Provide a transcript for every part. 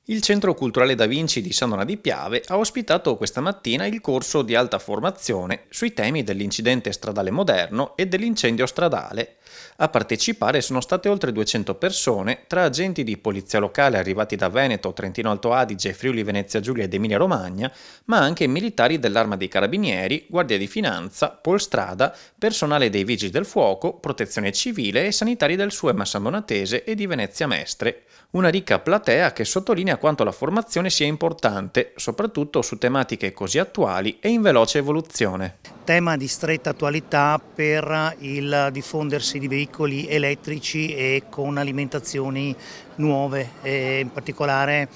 Il Centro Culturale Da Vinci di San Donà di Piave ha ospitato questa mattina il corso di alta formazione sui temi dell'incidente stradale moderno e dell'incendio stradale. A partecipare sono state oltre 200 persone, tra agenti di polizia locale arrivati da Veneto, Trentino Alto Adige, Friuli Venezia Giulia ed Emilia Romagna, ma anche militari dell'Arma dei Carabinieri, Guardia di Finanza, Polstrada, personale dei Vigili del Fuoco, Protezione Civile e sanitari del SUEM San Donatese e di Venezia Mestre. Una ricca platea che sottolinea quanto la formazione sia importante, soprattutto su tematiche così attuali e in veloce evoluzione. Tema di stretta attualità per il diffondersi di veicoli elettrici e con alimentazioni nuove, in particolare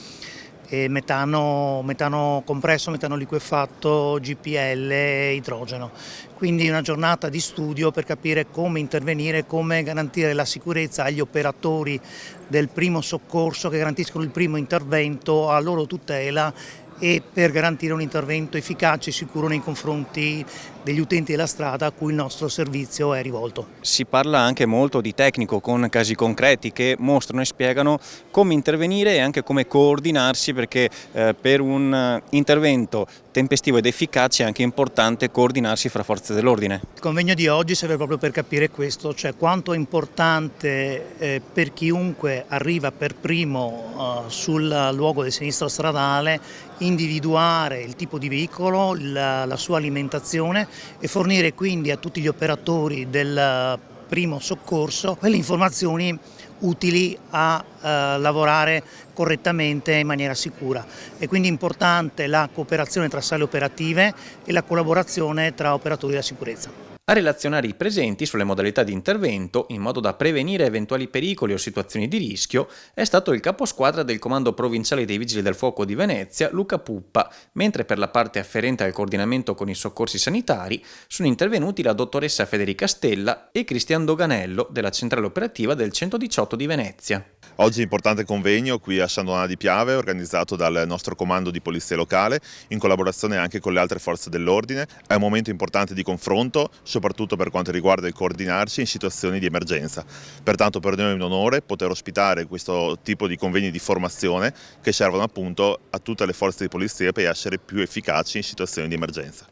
metano compresso, metano liquefatto, GPL e idrogeno. Quindi una giornata di studio per capire come intervenire, come garantire la sicurezza agli operatori del primo soccorso che garantiscono il primo intervento, a loro tutela e per garantire un intervento efficace e sicuro nei confronti degli utenti della strada a cui il nostro servizio è rivolto. Si parla anche molto di tecnico con casi concreti che mostrano e spiegano come intervenire e anche come coordinarsi perché per un intervento tempestivo ed efficace è anche importante coordinarsi fra forze dell'ordine. Il convegno di oggi serve proprio per capire questo, cioè quanto è importante per chiunque arriva per primo sul luogo del sinistro stradale individuare il tipo di veicolo, la sua alimentazione e fornire quindi a tutti gli operatori del primo soccorso quelle informazioni utili a lavorare correttamente in maniera sicura. È quindi importante la cooperazione tra sale operative e la collaborazione tra operatori della sicurezza. A relazionare i presenti sulle modalità di intervento, in modo da prevenire eventuali pericoli o situazioni di rischio, è stato il caposquadra del Comando Provinciale dei Vigili del Fuoco di Venezia, Luca Puppa, mentre per la parte afferente al coordinamento con i soccorsi sanitari sono intervenuti la dottoressa Federica Stella e Cristian Doganello della centrale operativa del 118 di Venezia. Oggi importante convegno qui a San Donà di Piave organizzato dal nostro comando di polizia locale in collaborazione anche con le altre forze dell'ordine. È un momento importante di confronto, soprattutto per quanto riguarda il coordinarci in situazioni di emergenza. Pertanto per noi è un onore poter ospitare questo tipo di convegni di formazione che servono appunto a tutte le forze di polizia per essere più efficaci in situazioni di emergenza.